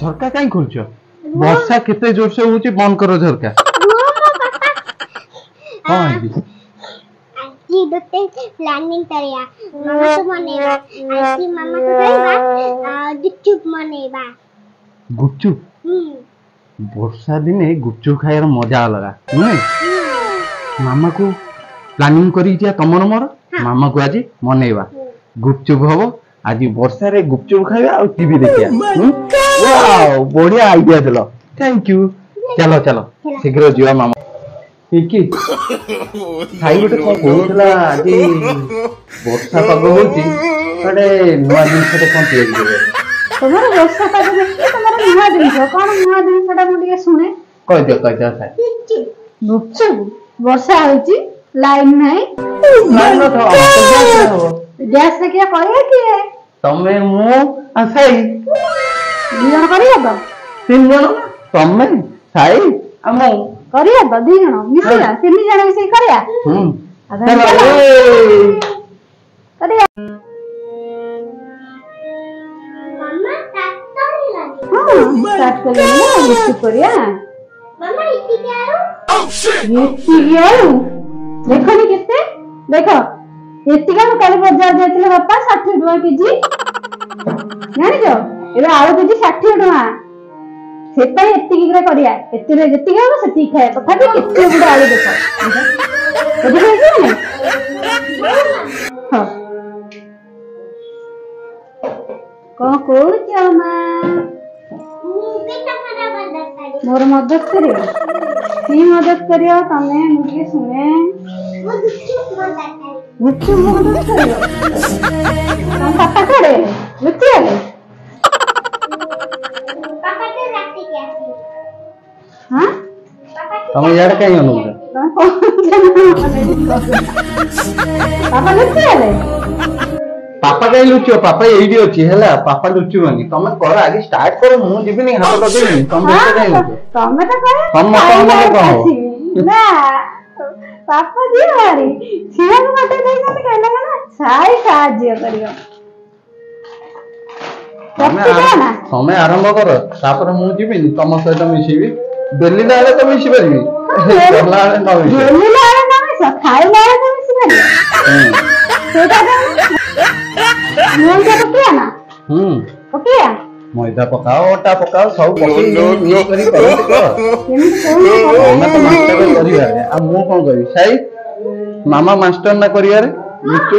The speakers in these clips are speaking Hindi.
झरका कहीं खोलछ वर्षा केते जोर से होची बंद करो झरका हां आजी दोते प्लानिंग करिया मामा को मनेबा आजी मामा को कहबा गुपचुप मनेबा गुपचुप वर्षा दिने गुपचुप खायर मजा अलगा नहीं मामा को प्लानिंग करी दिया तमर मोर मामा को आज मनेबा गुपचुप हबो आज वर्षा रे गुपचुप खाइबा और टीवी देखिया वाओ बढ़िया आइडिया देलो थैंक यू चलो चलो शीघ्र जिवा मामा ठीक खाई गोटे कौन कहूला आज वर्षा पाग होची कड़े नुआ जिनस कौन तैयारी करे तुम्हारे वर्षा पाग देखि तुम्हारे नुआ जिनस कौन नुआ जिनसटा मु ଟିକେ सुने कह दियो साई गुपचुप वर्षा होची लाइन नहीं लाइन तो गैस से क्या करे कि तमे मु साई दिजन करिया तो 3 जन तमे साई हम करिया तो 2 जन मिसिया 3 जन मिसी करिया चलो करिया मामा स्टार्ट कर लेना गुपचुप करिया मामा इति ये देखो नी केते देखो एतिका काली बाजार जायतिले बापा 60 टका केजी जानि जो एबे आलू केजी 60 टका सेता एतिकी करे करिया एतिरे जेतिकी हो सेति खाए तथापि केते गुडा आलू देखो बुझि गए ने हां को जमा मोर मदद करियो ती मदद करियो तमे मुझे सुने गुच्चू मदद करियो हम पापा करे गुच्चू आले पापा के राती के आसी हां तमे यार कहीं अनु पापा गुच्चू आले पापा कहीं लुचियो पापा एडी अछि हैला पापा लुचियोनी तमे कर आगे स्टार्ट करो मु जिबिनी हाथ लगेनी तमे बेटे कहीं लुचियो तमे तो करे हम मत कहो ना पापा जी मारी छिया को मते नहीं मते कहला ना साई साहाଯ୍य करियो तमे आरंभ कर तापर मु जिबिनी तम सहित मिसिबी बेली लाले तो मिसि परबी करला न मिसि बेली लाले ना मिस खाई लाले तो मिसि परबी सेटा मोइदा पकिया ना पकिया मैदा पकाओ आटा पकाओ सब पकई मिक्स करी करो मैं तो मास्टर करिया रे आ मु कोन करी साई मामा मास्टर ना करिया रे मिट्टू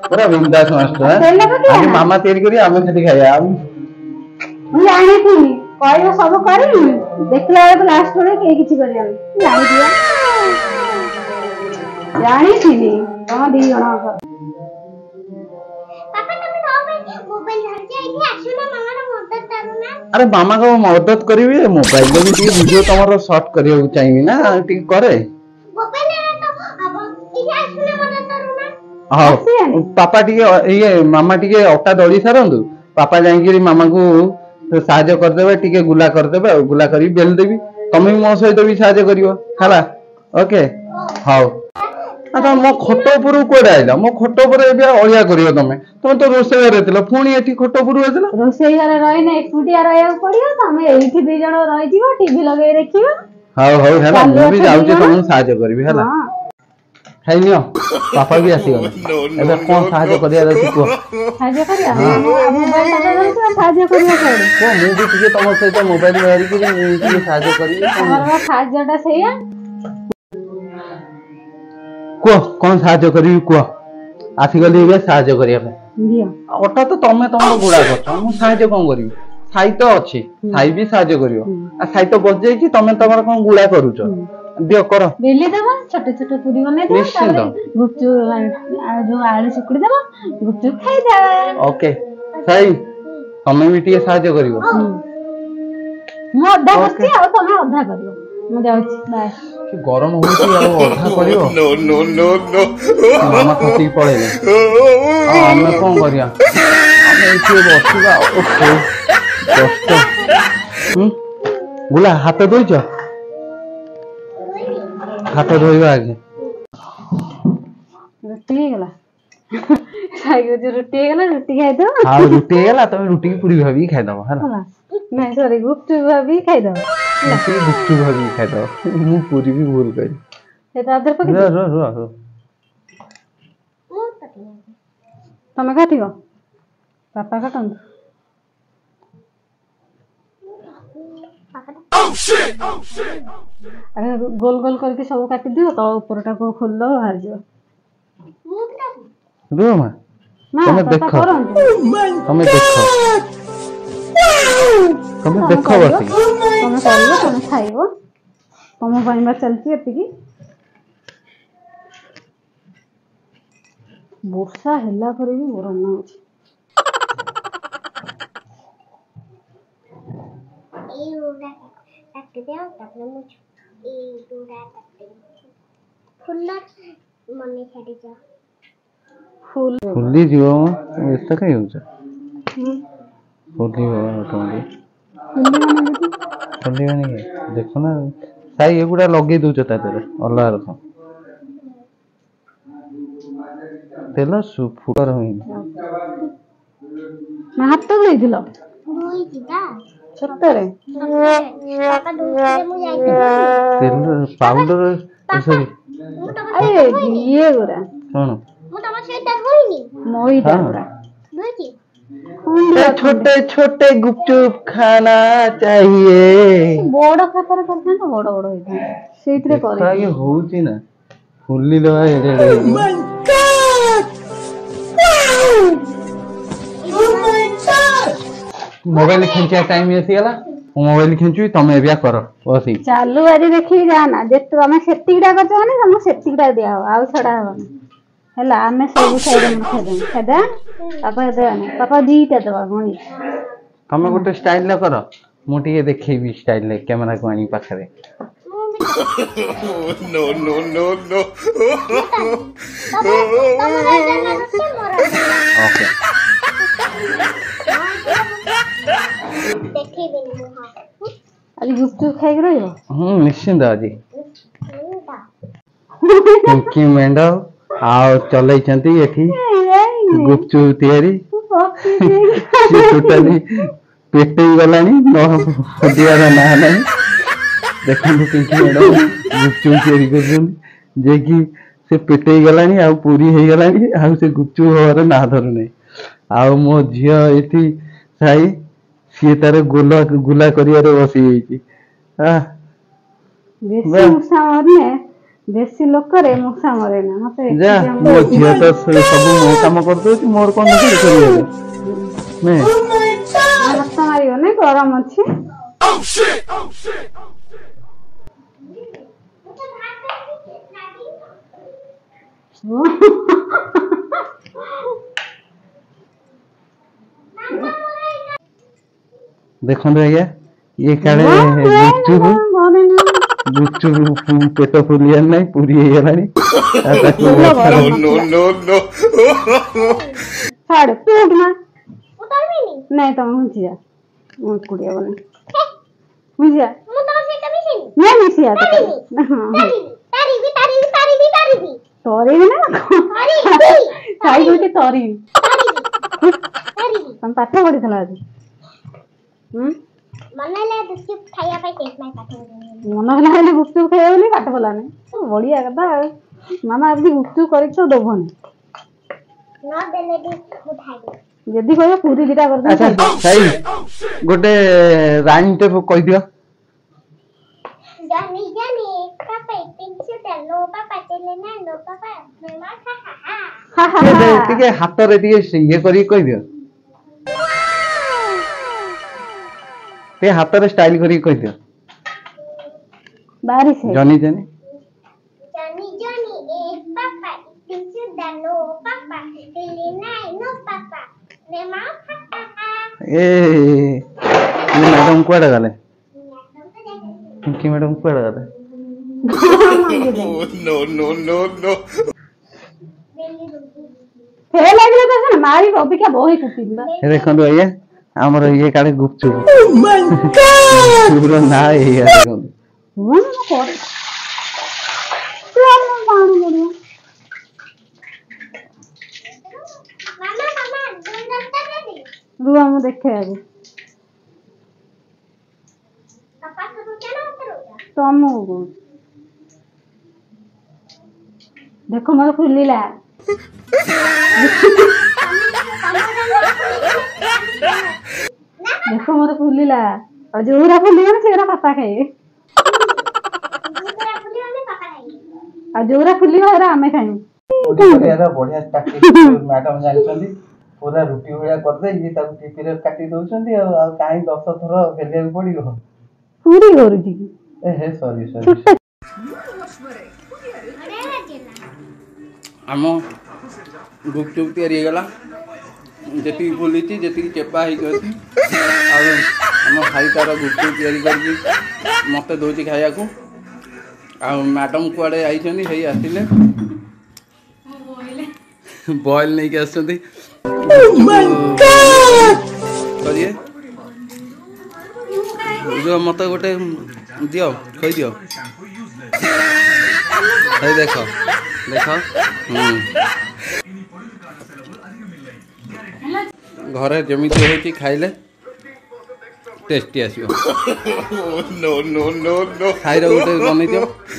पूरा बिंदास मास्टर आज मामा तैयारी करी आमे खाली खाया हम जाने थी कहियो सब करी देखला तो लास्ट रे के किछि करिया जानी दिया जानी थी तमा दी जणा पापा तमे न मोबाइल धर के इथे आसु ना मामा रो मदद करू ना अरे मामा को मदद करिवे मोबाइल में भी वीडियो तमरो शॉर्ट करियो चाहिए ना ठीक करे मोबाइल रे तो अब इथे आसु ना मदद करू ना हां पापा टिके ये मामा टिके अटा दड़ी सारंदु पापा जाई मामा को सहायता कर देबे टिके गुला कर देबे गुला करी बेल देबी तमे मो सहित भी सहायता करियो हला ओके हाउ आता मो खटो पुरु कोडा आइला मो खटो पुरु एबे ओलिया करियो तमे तो रोसे रे थिला पुणी एठी खटो पुरु आइला रोसे घरे रहि ना एकुटिया रहया पड़ियो तमे एठी दे जण रहि जीवो टीवी लगे देखियो हाउ हाउ हला मु भी जाउची तमे सहायता करबी हला खाइनियो पापा भी आसी गले एबे कोन सहायता करिया रे तू सहायता करिया मोबाइल टा तो सहायता करिया को मु भी टिके तम सहित मोबाइल धरि कि टिके सहायता करी हमर सहायता सेया को कौन सहायता करी को आसी गली बे सहायता करिया पे दियो ओटा तो तमे तमरो गुडा करछ मु सहायता कोन करिवि साई तो अछि साई भी सहायता करियो आ साई तो बच जाई छी तमे तमरो कोन गुडा करूछ दियो करो बेली देबो छोटे छोटे पूरी बने दे गुपचू जो आलू सुकुड़ी देबो गुपचू खाई दे ओके साई तमे भी टिके सहायता करिवो मु अधा करछि आ तमे अधा करियो मु जाउछि बाय कि गरम होउछि आ अधा करियो नो नो नो नो मामा कति पळेले आ हम कोन करिया हम एठी बसिबा ओहो कष्ट गुला हाथ धोइछ हाथ धोइबा आगे रुटी गला साइगो जो रुटी गला रुटी खाइ दो हां रुटी गला तमे रुटी की पूरी भाभी खाइ दबो हला ନାଇଁ ସରି ଗୁପଚୁପ ଭାବି ଖାଇଦବ ସେ ଗୁପଚୁପ ଭାବିକି ଖାଇଦବ ମୁଁ ପୁରୀ ବି ଭୁଲ କହିଲି ସେଟା ଆଦର ପକେଇ ରୁହ ରୁହ ରୁହ ରୁହ ମୁଁ ପକେଇବି ତମେ କାଟିବ ବାପା କାଟନ୍ତୁ ଆଗ ଗୋଲ ଗୋଲ କରିକି ସବୁ କାଟିଦିଅ ତଳ ଉପରଟାକୁ ଖୋଲିଦବ ବାହାରିଯିବ ମୁଁ କାଟିବି ରୁହ ମା ନା ତମେ ବାପା ଦେଖ କରନ୍ତୁ ତମେ ଦେଖ ତମେ ଦେଖ କରିବ ବସିକି ତମେ କରିବ ତମେ ଖାଇବ ତମ ପାଇଁ ବା ଚାଲିଛି ଏତିକି ବର୍ଷା ହେଲା ପରେ ବି ଗରମ ହଉଛି এই রোডা কাটতে দাও তারপরে মুছো এই রোডা কাটতে ফুলটা মনে ছাড়ি যাও ফুল ଫୁଲି ଯିବ ମ ଏତେ କାହିଁ ହଉଛ ହୁଁ, ଫୁଲିବ ଅଟୋମେଟିକ ଫୁଲି ମାନେ ଯଦି ଫୁଲିବନି କି ଦେଖ ନା ସାଇ ଏଗୁଡ଼ା ଲଗେଇ ଦଉଛ ତା ଦେହରେ ଅଲଗା ରକମ ତେଲ ଫୁଟର ହେଇନି ନା ହାତ ଧୋଇଥିଲ রইছি দা ସତରେ পাপা দুধে মু যাইতে ତେଲ ପାଉଡର ସରି ମୁଁ ତମ ଆରେ ଇଏ ଗୁରା କଣ ମୁଁ ତମ ସହିତ ଧୋଇନି ମଇଦା ହଁ। ଗୁରା ଧୋଇଛି छोटे छोटे गुपचुप खाना चाहिए ବଡ ଖାତାରେ କରିଥାନ୍ତ ବଡ ବଡ ହେଇଥାନ୍ତା ସେଇଥିରେ ଦେଖ କରି ଇଏ ହଉଛି ନା ଫୁଲିଲ ମୋବାଇଲ ଖେଞ୍ଚିବା ଟାଇମ ଆସିଗଲା ମୁଁ ମୋବାଇଲ ଖେଞ୍ଚୁବି ତମେ ଏବେ କର ବସିକି ଚାଲୁ ଆଜି ଦେଖିକି ଯାଆନା ଯେତେ ତମେ ସେତିକିଟା କରିଛ ମାନେ ତମକୁ ସେତିକିଟା ଦିଆହବ ଆଉ ଛଡା ହବନି ହେଲା ଆମେ ସବୁ ଖାଇଦେବୁ ଖାଇଦବା ପାପା ଦେବାନି ପାପା ଦିଟା ଦେବା ଭଉଣୀ ତମେ ଗୋଟେ ଷ୍ଟାଇଲରେ କର ମୁଁ ଟିକେ ଦେଖେଇବି ଷ୍ଟାଇଲରେ କ୍ୟାମେରାକୁ ଆଣି ପାଖରେ No, no, no, no. Okay ଦେଖେଇବେନି ମୁଁ ହଁ ଆଜି ଗୁପଚୁପ ଖାଇକି ରହିବ ନିଶ୍ଚିନ୍ତ ଆଜି ପିଙ୍କି ମେଣ୍ଡ ଆଉ ଚଲେଇଛନ୍ତି ଏଠି ଗୁପଚୁପ ତିଆରି ସେ ଟୋଟାଲି ପେଟେଇ ଗଲାଣି ଫୁଟିବାର ନାଁ ନାହିଁ ଦେଖନ୍ତୁ ପିଙ୍କି ମେଣ୍ଡ ଗୁପଚୁପ ତିଆରି କରୁଛନ୍ତି ଯେ କି ସେ ପେଟେଇ ଗଲାଣି ଆଉ ପୁରୀ ହେଇଗଲାଣି ଆଉ ସେ ଗୁପଚୁପ ହବାର ନାଁ ଧରୁନାହିଁ ଆଉ ମୋ ଝିଅ ଏଠି ସାଇ ସିଏ ତାର ଗୁଲା କରିବାରେ ବସିଯାଇଛି ବେଶୀ ମୂଷା ମରିଲେ ବେଶୀ ଲୋକରେ ମୂଷା ମରେନା ମତେ ଯା ମୋ ଝିଅ ତ ସବୁ ମୋ କାମ କରିଦଉଛି ମୋର କଣ ଦରକାର କରିବାକୁ ନାଇଁ ହାତ ମାରିବନି ଗରମ ଅଛି ଦେଖନ୍ତୁ ଆଜ୍ଞା ଇଏ କାଳେ ଗୁପଚୁପ ପେଟ ଫୁଲିବାର ନାହିଁ ପୁରୀ ହେଇଗଲାଣି ଆଉ ତାକୁ No, no, no, no. ଛାଡ ତୁ ଉଠ ମା ମୁଁ ତରବିନି ନାଇଁ ତମେ ଘୁଞ୍ଚିଯା ମୁଁ ଏକୁଟିଆ ବନେ ଘୁଞ୍ଚିଯା ମୁଁ ତମ ସହିତ ମିଶିନି ନାଇଁ ମିଶିଆ ତାରିବି ତରିବି ନା ସାଇ କହୁଛି ତରିବି ତମେ ପାଠ ପଢିଥିଲ ଆଜି ମନେ ହେଲା ଗୁପଚୁପ ଖାଇବା ପାଇଁ ସେଇଥିପାଇଁ ପାଠ ପଢିନି ମନ ହେଲା ହେଲେ ଗୁପଚୁପ ଖାଇବା ବୋଲି ପାଠ ପଢିଲାନି ବଢିଆ କଥା ଆଉ ମାମା ଆଜି ଗୁପଚୁପ କରିକି ତ ଦବନି ନ ଦେଲେ ବି ମୁଁ ଖାଇବି ଯଦି କହିବ ପୁରୀ ଦିଟା ଆଚ୍ଛା କରିଦେବି ସାଇ ଗୋଟେ ରାଇମ ଟେ କହିଦିଅ Johnny, Johnny, Papa eating sugar, no Papa telling no Papa, Mama, ha ha ha. ଟିକେ ହାତରେ ଟିକେ ଇଏ କରିକି କହିଦିଅ ଟିକେ ହାତରେ ଷ୍ଟାଇଲ କରିକି କହିଦିଅ ବାରି ସେ Johnny Johnny Johnny, Johnny, Papa eating sugar, no Papa telling no Papa, Mama, ha ha ha. Madam କୁଆଡେ ଗଲେ ପିଙ୍କି ମ୍ୟାଡାମ କୁଆଡେ ଗଲେ No, no, no, no. ଫେର ଲାଗିଲେ ତ ସେ ମାରି ଅବିକା ବହି କୁଟିବି ବା ଦେଖନ୍ତୁ ଆଜ୍ଞା ଆମର ଇଏ କାଳେ ଗୁପଚୁପ ଗୁପଚୁପର ନାଁ ଏଇଆ ଦେଖନ୍ତୁ Mama, Mama, don't ready. ରୁହ ମୁଁ ଦେଖେ ଆଜି ତମକୁ ଦେଖ ମୋର ଫୁଲିଲା। ଦେଖ ମୋର ଫୁଲିଲା। ଆଉ ଯୋଉରା ଫୁଲିବନି ସେଗୁରା ପାପା ଖାଇବେ। ଆଉ ଯୋଉରା ଫୁଲିବ ସେଗୁରା ଆମେ ଖାଇବୁ। बढ़िया मैडम जानते पूरा रुटी भाया करदे टीपी काटी दौरान कहीं 10 थर बेलिया पड़ो पूरी करुची हे सॉरी आम गुपचुप तैयारीगला जी बुली जी चेपा आम भाई तार गुपचुप तैयारी मत दौर खाया मैडम कुआड़े आई आसिले बॉयल नहीं के आसछंती करिए जो मत गोटे दियो खई दियो हे देखो देखो घरे जमीती होची खाइले tasty आसियो no no no no खाइर गोटे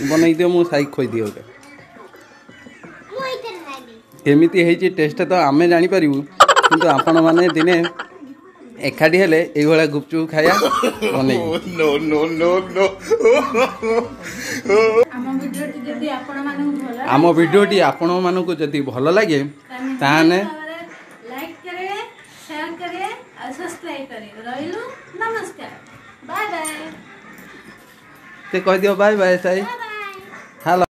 बनई दियो मु साई खोई दियो गोटे केमिति हेची टेस्ट तो आमे जानी पारिबु किंतु आपण माने दिने एखाडी हेले एई भला गुपचुप खाया बनै नो नो नो नो आम वीडियोटी आपण मानकु जदि भल लागे ताने लाइक करे शेयर करे और सब्सक्राइब करे रहिलु नमस्कार बाय बाय ते कह दियो बाय बाय साई।